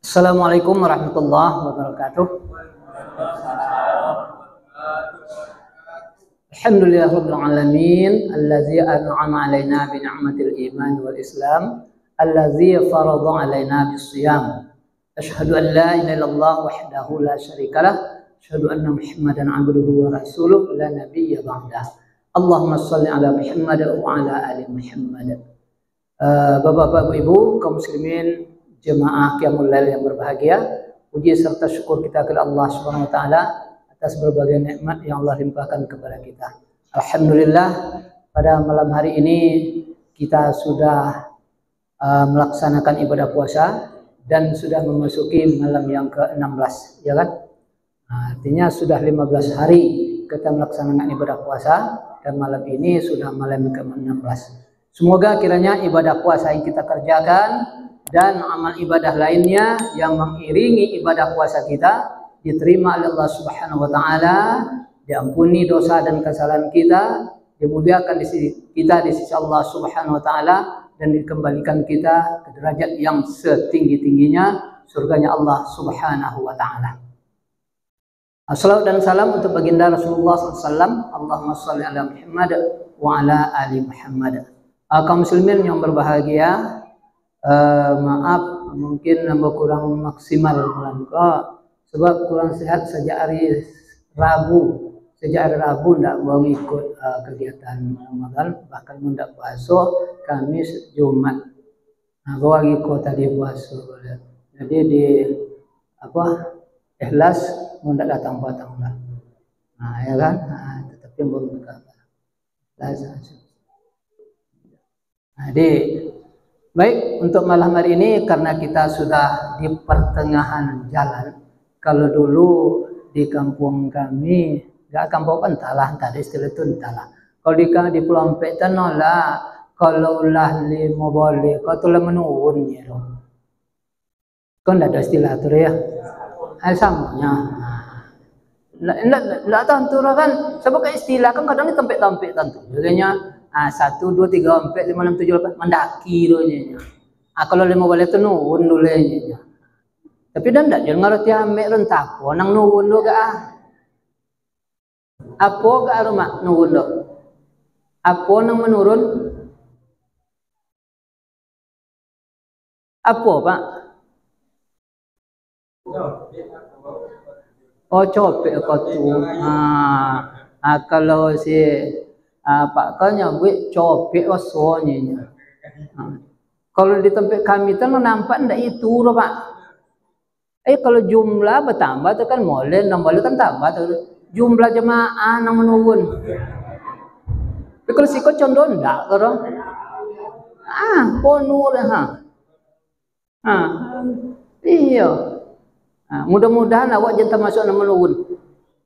Assalamualaikum warahmatullahi wabarakatuh. Alhamdulillahirabbil alamin allazi an'ama 'alaina bi ni'matil iman wal islam allazi farada 'alaina bis-shiyam. Asyhadu an la ilaha illallah wahdahu la syarikalah, asyhadu anna Muhammadan 'abduhu wa rasuluh la nabiyya ba'dah. Allahumma shalli 'ala Muhammad wa 'ala ali Muhammad. Bapak-bapak, Ibu, kaum muslimin, jemaah Qiyamul Lail yang berbahagia, puji serta syukur kita kepada Allah Subhanahu wa taala atas berbagai nikmat yang Allah limpahkan kepada kita. Alhamdulillah, pada malam hari ini kita sudah melaksanakan ibadah puasa dan sudah memasuki malam yang ke-16, ya kan? Artinya sudah 15 hari kita melaksanakan ibadah puasa dan malam ini sudah malam ke-16. Semoga kiranya ibadah puasa yang kita kerjakan dan amal ibadah lainnya yang mengiringi ibadah puasa kita diterima oleh Allah Subhanahu wa taala, diampuni dosa dan kesalahan kita, dimuliakan di sisi kita di sisi Allah Subhanahu wa taala, dan dikembalikan kita ke derajat yang setinggi-tingginya, surganya Allah Subhanahu wa taala. Assalatu dan salam untuk baginda Rasulullah SAW. Allahumma shalli ala Muhammad wa ala ali Muhammad. Kaum muslimin yang berbahagia, maaf mungkin nambah kurang maksimal malam sebab kurang sehat sejak hari Rabu. Sejak hari Rabu tidak mau ikut kegiatan Ramadan, bahkan tidak puasa Kamis Jumat. Bawa ikut tadi puasa. Jadi di ikhlas tidak datang. Ya kan? Tetapi belum berkata. Jadi baik, untuk malam hari ini karena kita sudah di pertengahan jalan. Kalau dulu di kampung kami, gak kampung Pantalah, tadi istilah itu entahlah. Kalau di Pulau Ampek lah, kalau ulah lima boleh, kau tulah menurun ya loh. Kau ndak ada istilah itu ya? Samanya. Ndak tentu kan, sebab istilah kan kadang di tempat-tempat tentu. Jadinya 1, 2, 3, 4, 5, 6, 7, 8 mendaki doanya. Kalau 5 boleh tu nuwun dulu nya. Tapi dan ndak jangan ngerti ame rentak po nang nuwun do ga. Apo ga rumah nuwun do. Apo nang menurun? Apo, Pak? Oh, copek kau tu. Kalau si Pak kau nyebut copek osonya. Kalau di tempat kami itu nampak ndak itu loh, Pak. Kalau jumlah bertambah itu kan boleh, boleh kan tambah tuh. Jumlah jemaah nang menurun. Tapi kalau siko condong ndak kalau. Penuh dah. Iya. Mudah-mudahan awak jangan masuk nang menurun.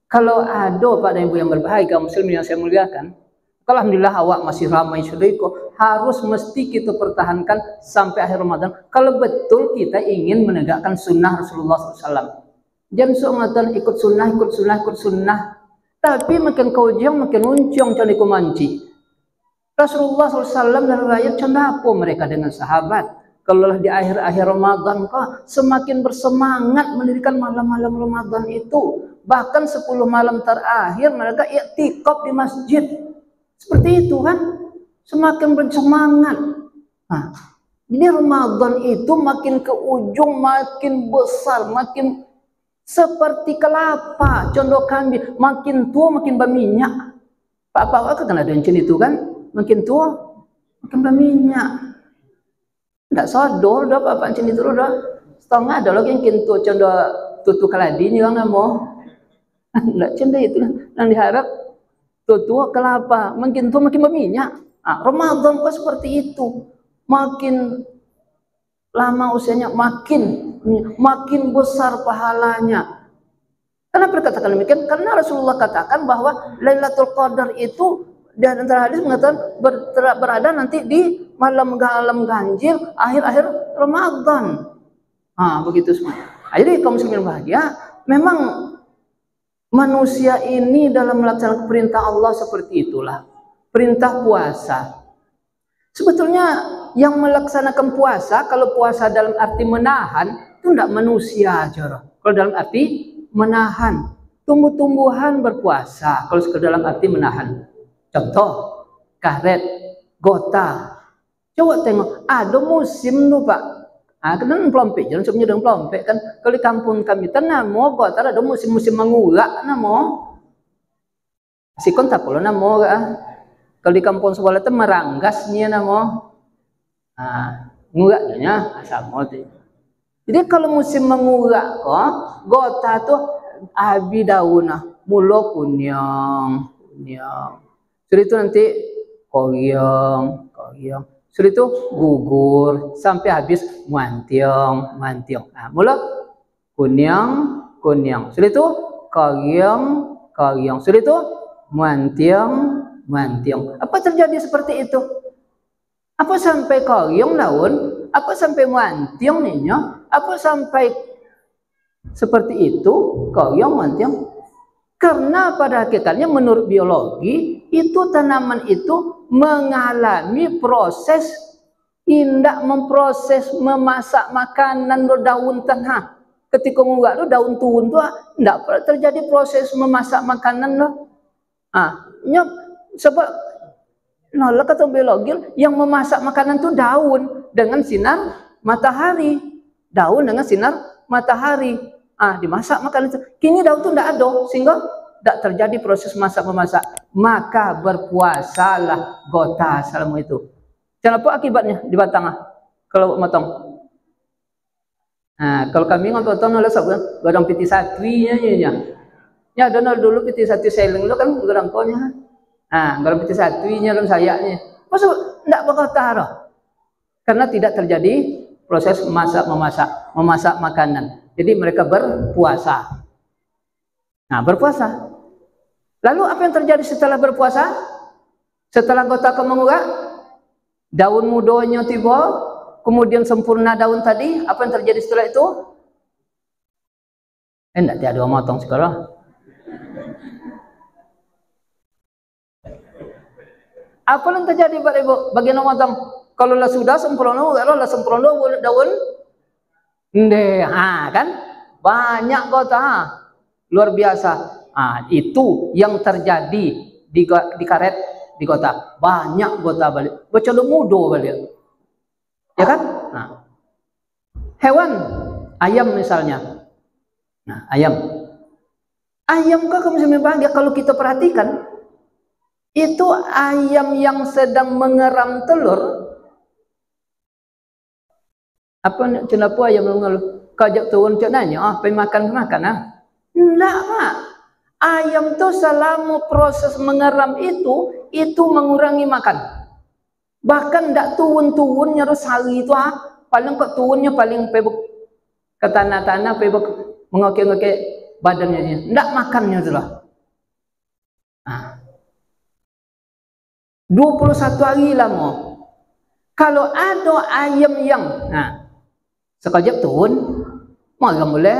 Kalau ada Pak dan Ibu yang berbahagia, muslim yang saya muliakan, alhamdulillah awak masih ramai sedekah, harus mesti kita pertahankan sampai akhir Ramadan. Kalau betul kita ingin menegakkan sunnah Rasulullah SAW. Jangan sok ngatan ikut sunnah. Tapi makin kau jauh makin uncung candi kumanci. Rasulullah SAW dan rakyat cendapo mereka dengan sahabat. Kalau di akhir-akhir Ramadan semakin bersemangat mendirikan malam-malam Ramadan itu. Bahkan 10 malam terakhir mereka i'tikaf di masjid. Seperti itu kan, semakin bersemangat. Ini Ramadan itu makin ke ujung, makin besar, makin seperti kelapa, condok kambing, makin tua makin berminyak. Pak kan ada yang itu kan, makin tua makin berminyak. Tidak sodor dah Pak cini itu dah. Setengah ada lagi yang kintu condok tutu kaladi ni orang mau. Tidak cendek itu, yang diharap tua kelapa, makin tua makin berminyak. Ramadan kok seperti itu, makin lama usianya makin besar pahalanya. Kenapa dikatakan demikian? Karena Rasulullah katakan bahwa Lailatul Qadar itu dan antara hadis mengatakan berada nanti di malam ganjil akhir-akhir Ramadan. Begitu semua. Jadi kaum muslimin bahagia, memang manusia ini dalam melaksanakan perintah Allah seperti itulah. Perintah puasa. Sebetulnya yang melaksanakan puasa, kalau puasa dalam arti menahan, itu tidak manusia aja. Kalau dalam arti menahan. Tumbuh-tumbuhan berpuasa kalau dalam arti menahan. Contoh, karet, gota. Coba tengok, ada musim tu Pak. Kena pelompek, jangan sebenarnya dengan pelompek kan. Kalau di kampung kami tanamo gota ada musim-musim mengurak namo. Sikon tak perlu namo Kalau di kampung sekolah itu meranggasnya namo. Nguraknya sama tu. Jadi kalau musim mengurak kok, gota tu habis daun mula kunyang. Sudah itu nanti koyong. Sudah itu gugur sampai habis mantiong. Mula kunyang. Sudah itu koyong. Sudah itu mantiong. Apa terjadi seperti itu? Apa sampai koyong daun? Apa sampai mantiong ninyo? Apa sampai seperti itu, koyong, mantiong? Karena pada hakikatnya menurut biologi, itu tanaman itu mengalami proses indak memproses memasak makanan do daun tanah. Ketika menguak do daun tuhun tu indak terjadi proses memasak makanan do. Sebab kata biologi yang memasak makanan tu daun dengan sinar matahari. Daun dengan sinar matahari. Dimasak makanan itu. Kini daun itu tidak ada sehingga tidak terjadi proses masak-memasak. Maka berpuasalah gota selama itu. Kenapa akibatnya di batang kalau motong? Kalau kami ngotong oleh sebab gadang piti satrinya ya ada dulu piti satri seleng dulu kan gadang konya. Gadang piti satrinya dan sayaknya. Maksud tidak bergota karena tidak terjadi proses memasak makanan. Jadi mereka berpuasa. Berpuasa. Lalu apa yang terjadi setelah berpuasa? Setelah gota menguak, daun mudanya tiba, kemudian sempurna daun tadi, apa yang terjadi setelah itu? Tidak ada motong sekarang. Apa yang terjadi Pak Ibu? Bagian motong. Kalau sudah sempurna, kalau sempurna daun kan banyak gota luar biasa. Itu yang terjadi di karet di gota. Banyak gota balik. Baca mudo balik. Ya kan? Hewan ayam misalnya. Ayam kok kamu bisa bahagia kalau kita perhatikan itu ayam yang sedang mengeram telur. Apa kenapa ayam mengeluh? Kajak turun cak nanya, makan. Enggak Pak. Ayam tu selama proses mengeram itu mengurangi makan. Bahkan tidak turun-turunnya harus hari itu paling kok turunnya paling pebuk ke tanah-tanah, pebuk mengokek-ngokek badannya. Tidak makannya itulah. 21 hari lama. Kalau ada ayam yang sekejap turun, malam boleh,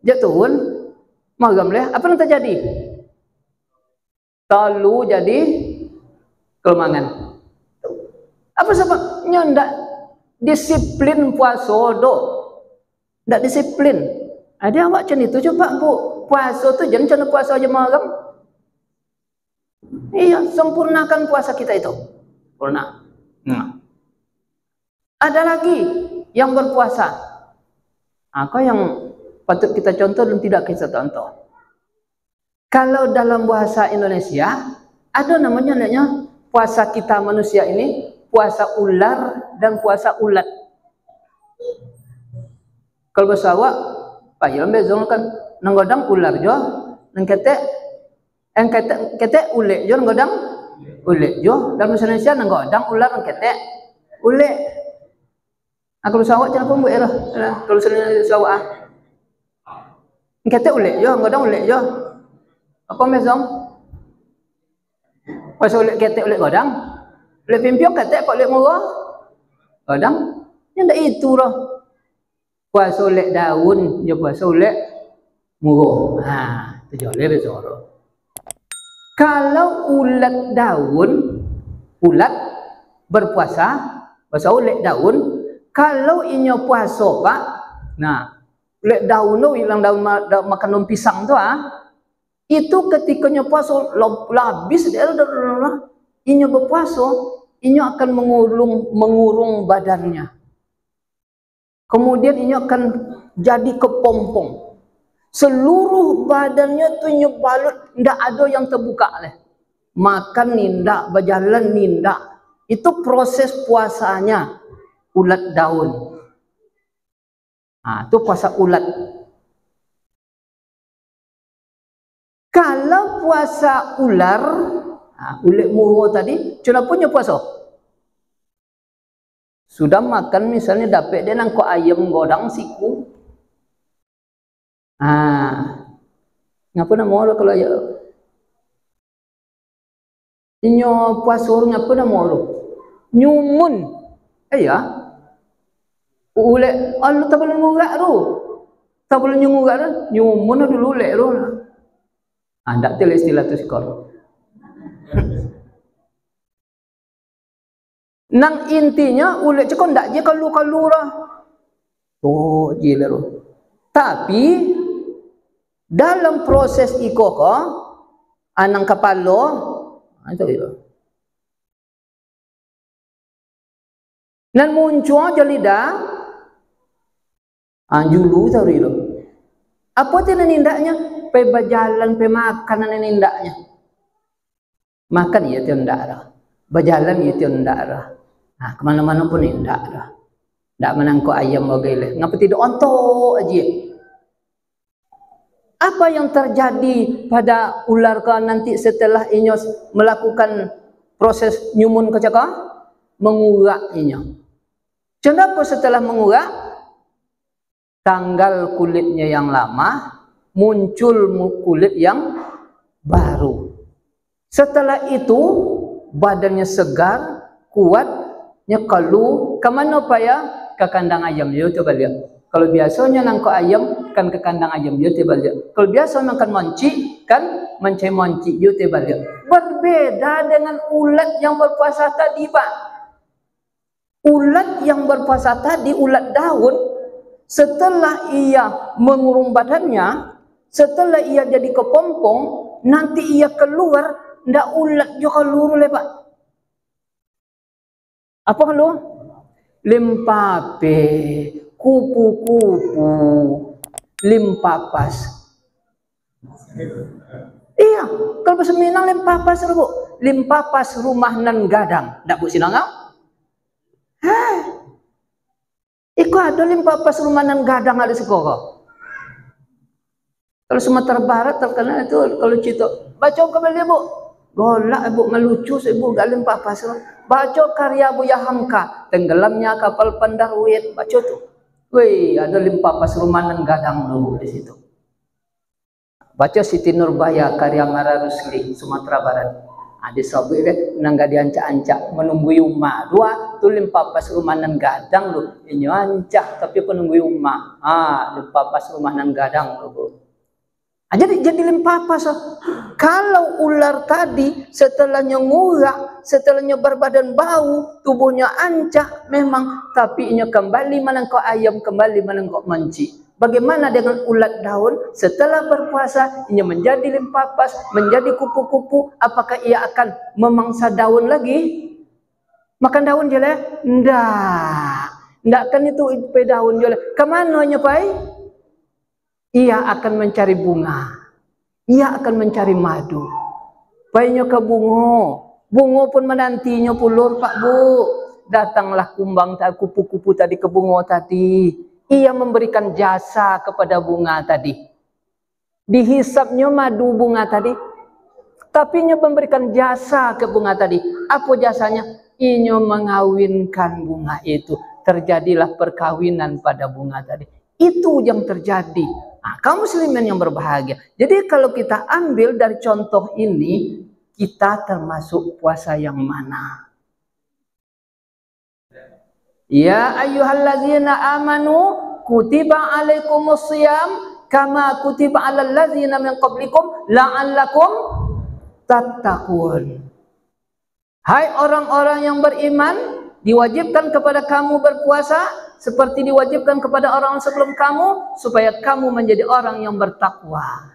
dia turun, malam boleh. Apa yang terjadi? Lalu jadi kelemahan. Apa sebabnya? Tidak disiplin puasa do, tidak disiplin. Ada awak macam itu coba Bu, puasa tu jangan cuma puasa aja malam. Iya, sempurnakan puasa kita itu. Sempurna. Ada lagi yang berpuasa. Apa yang patut kita contoh dan tidak kita contoh? Kalau dalam bahasa Indonesia ada namanya puasa kita manusia ini puasa ular dan puasa ulat. Kalau bahasa awak, Pak Ilham bezong kan nanggodang ular jo, nang kete ulek jo nanggodang ulek jo. Dalam bahasa Indonesia nanggodang ular nang kete ulek. Kalau sawak jangan pun buat lah. Kalau sawak kete ulek jo, nanggodang ulek jo. Apa bezong? Puasa ulek kete ulek godang. Ulek pimpiok kete pak ulek murah. Godang. Yang tak itu lah. Puasa ulek daun, dia puasa ulek murah. Itu joleh bezoro. Kalau ulat daun, ulat berpuasa, puasa ulek daun, kalau inyo puasa Pak, Nah, lek daun tu hilang daun makan daun pisang tu itu ketikanya puasa habis dia inyo berpuasa, inyo akan mengurung badannya. Kemudian inyo akan jadi kepompong. Seluruh badannya tu inyo balut, ndak ada yang terbuka leh. Makan nindak, berjalan nindak. Itu proses puasanya ulat daun. Itu puasa ulat. Kalau puasa ular, ulat murah tadi, cuma punya puasa. Sudah makan misalnya dapat dia nangkok ayam godang siku. Ngapa nak mau kalau ya? Inyo puasa ngapa nak mau? Nyumun. Ya. Ulek Allah tak boleh ngurak tu. Tak boleh ngurak tu. Nyumun dulu ulek tu. Tak tahu istilah tu sekolah. Nang intinya ulek cakap ndak je kalu-kalu lah. Oh, gila tu. Tapi dalam proses iko ko anang kepala itu gitu. Nan muncul je lidah julu tahu itu. Apa tu nindaknya? Pe berjalan, pe makan nindaknya. Makan ya tu ndak dah. Berjalan ya tu ndak dah. Kemana-mana pun ndak dah. Ndak menangkuk ayam bagailah. Ngapa tidak ontok aja? Apa yang terjadi pada ular kau nanti setelah inyo melakukan proses nyumun kecaka? Mengurak inyo. Kenapa setelah mengurak? Tanggal kulitnya yang lama, muncul kulit yang baru. Setelah itu, badannya segar, kuatnya kalau kemana paya? Ke kandang ayam. Ya, coba lihat. Kalau biasanya nangkok ayam, kan ke kandang ayam. Ya, coba lihat. Kalau biasa makan monci, kan mencari monci. Ya, coba lihat. Berbeda dengan ulat yang berpuasa tadi, Pak. Ulat yang berpuasa tadi, ulat daun, setelah ia mengurung badannya, setelah ia jadi kepompong, nanti ia keluar, ndak ulat juga keluar lepak. Apa keluar? Limpape, kupu-kupu, limpapas. Iya, kalau bahasa Minang limpapas bu, limpapas rumah nan gadang, ndak bu sinang ngau? Iku ada limpapas rumah nan gadang ada sekolah. Kalau Sumatera Barat terkenal itu kalau cerita baca kembali bu, golak ibu melucu ibu gak limpapas. Baca karya Buya Hamka, tenggelamnya kapal Pandarwit, baca tu. Wih, ada limpapas rumah nan gadang dulu di situ. Baca Siti Nurbaya karya Mara Rusli Sumatera Barat. Ada sahabat dia nangga diancak-ancak menunggu umma. Dua tu limpapas rumah nan gadang lu. Ini ancak tapi penunggu umma. Limpapas rumah nan gadang lu. Jadi limpapas. Kalau ular tadi setelahnya ngurak, setelahnya berbadan bau, tubuhnya ancak memang, tapi inya kembali menangkap ayam, kembali menangkap manci. Bagaimana dengan ulat daun? Setelah berpuasa, ia menjadi limpapas, menjadi kupu-kupu. Apakah ia akan memangsa daun lagi? Makan daun je lah? Ndak. Ndak kan itu daun je lah. Kemana nyepai? Ia akan mencari bunga. Ia akan mencari madu. Painya ke bunga. Bunga pun menantinya pulur, Pak Bu. Datanglah kumbang kupu-kupu tadi ke bunga tadi. Ia memberikan jasa kepada bunga tadi. Dihisapnya madu bunga tadi. Tapi ia memberikan jasa ke bunga tadi. Apa jasanya? Ia mengawinkan bunga itu. Terjadilah perkawinan pada bunga tadi. Itu yang terjadi. Kaum muslimin yang berbahagia. Jadi kalau kita ambil dari contoh ini, kita termasuk puasa yang mana? Ya ayyuhallazina amanu kutiba alaikumusiyam kama kutiba alal ladzina min qablikum la'allakum tattaqun. Hai orang-orang yang beriman, Diwajibkan kepada kamu berpuasa seperti diwajibkan kepada orang sebelum kamu, supaya kamu menjadi orang yang bertakwa.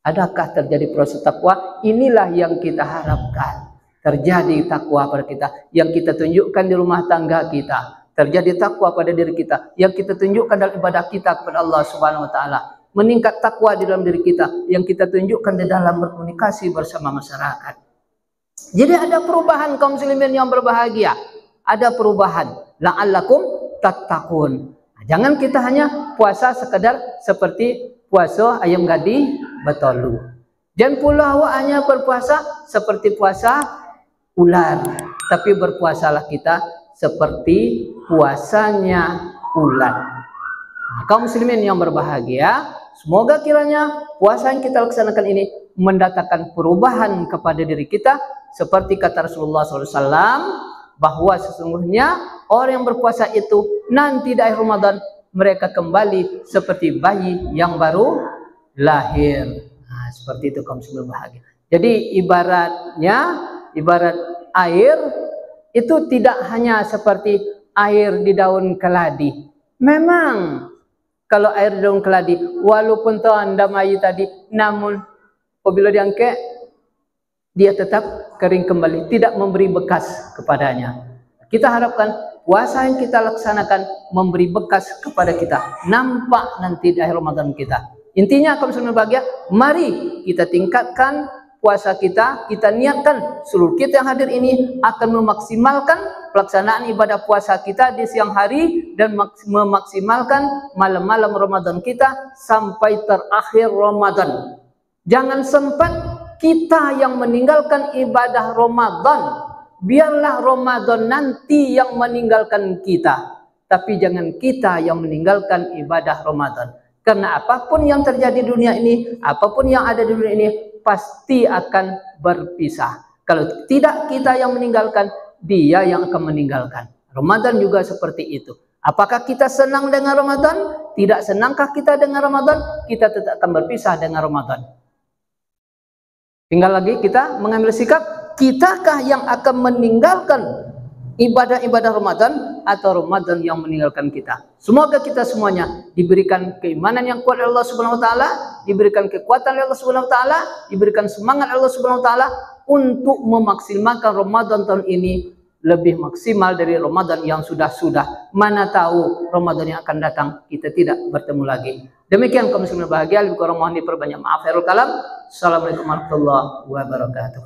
Adakah terjadi proses takwa? Inilah yang kita harapkan. Terjadi takwa pada kita, yang kita tunjukkan di rumah tangga kita. Terjadi takwa pada diri kita, yang kita tunjukkan dalam ibadah kita kepada Allah Subhanahu wa taala. Meningkat takwa di dalam diri kita, yang kita tunjukkan di dalam berkomunikasi bersama masyarakat. Jadi ada perubahan kaum muslimin yang berbahagia. Ada perubahan. La'allakum tattaqun. Jangan kita hanya puasa sekedar seperti puasa ayam gadi betolu. Jangan pula awak hanya berpuasa seperti puasa ular. Tapi berpuasalah kita seperti puasanya ular. Kaum muslimin yang berbahagia, semoga kiranya puasa yang kita laksanakan ini mendatangkan perubahan kepada diri kita. Seperti kata Rasulullah SAW, bahwa sesungguhnya orang yang berpuasa itu nanti di akhir Ramadan mereka kembali seperti bayi yang baru lahir. Nah, seperti itu kaum muslimin bahagia. Jadi ibarat air itu tidak hanya seperti air di daun keladi. Memang kalau air di daun keladi, walaupun tu anda bayi tadi, namun apabila diangkat, dia tetap kering kembali, tidak memberi bekas kepadanya. Kita harapkan puasa yang kita laksanakan memberi bekas kepada kita, nampak nanti di akhir Ramadan kita. Intinya kaum muslimin bahagia, mari kita tingkatkan puasa kita. Kita niatkan seluruh kita yang hadir ini akan memaksimalkan pelaksanaan ibadah puasa kita di siang hari dan memaksimalkan malam-malam Ramadan kita sampai terakhir Ramadan. Jangan sempat kita yang meninggalkan ibadah Ramadan, biarlah Ramadan nanti yang meninggalkan kita. Tapi jangan kita yang meninggalkan ibadah Ramadan. Karena apapun yang terjadi di dunia ini, apapun yang ada di dunia ini, pasti akan berpisah. Kalau tidak kita yang meninggalkan, dia yang akan meninggalkan. Ramadan juga seperti itu. Apakah kita senang dengan Ramadan? Tidak senangkah kita dengan Ramadan? Kita tetap akan berpisah dengan Ramadan. Tinggal lagi kita mengambil sikap, kitakah yang akan meninggalkan ibadah-ibadah Ramadan atau Ramadan yang meninggalkan kita. Semoga kita semuanya diberikan keimanan yang kuat oleh Allah Subhanahu wa taala, diberikan kekuatan oleh Allah Subhanahu wa taala, diberikan semangat oleh Allah Subhanahu wa taala untuk memaksimalkan Ramadan tahun ini lebih maksimal dari Ramadan yang sudah-sudah. Mana tahu Ramadan yang akan datang kita tidak bertemu lagi. Demikian kaum muslimin bahagia, lebih kurang mohon diperbanyak maaf. Khairul kalam. Assalamualaikum warahmatullahi wabarakatuh.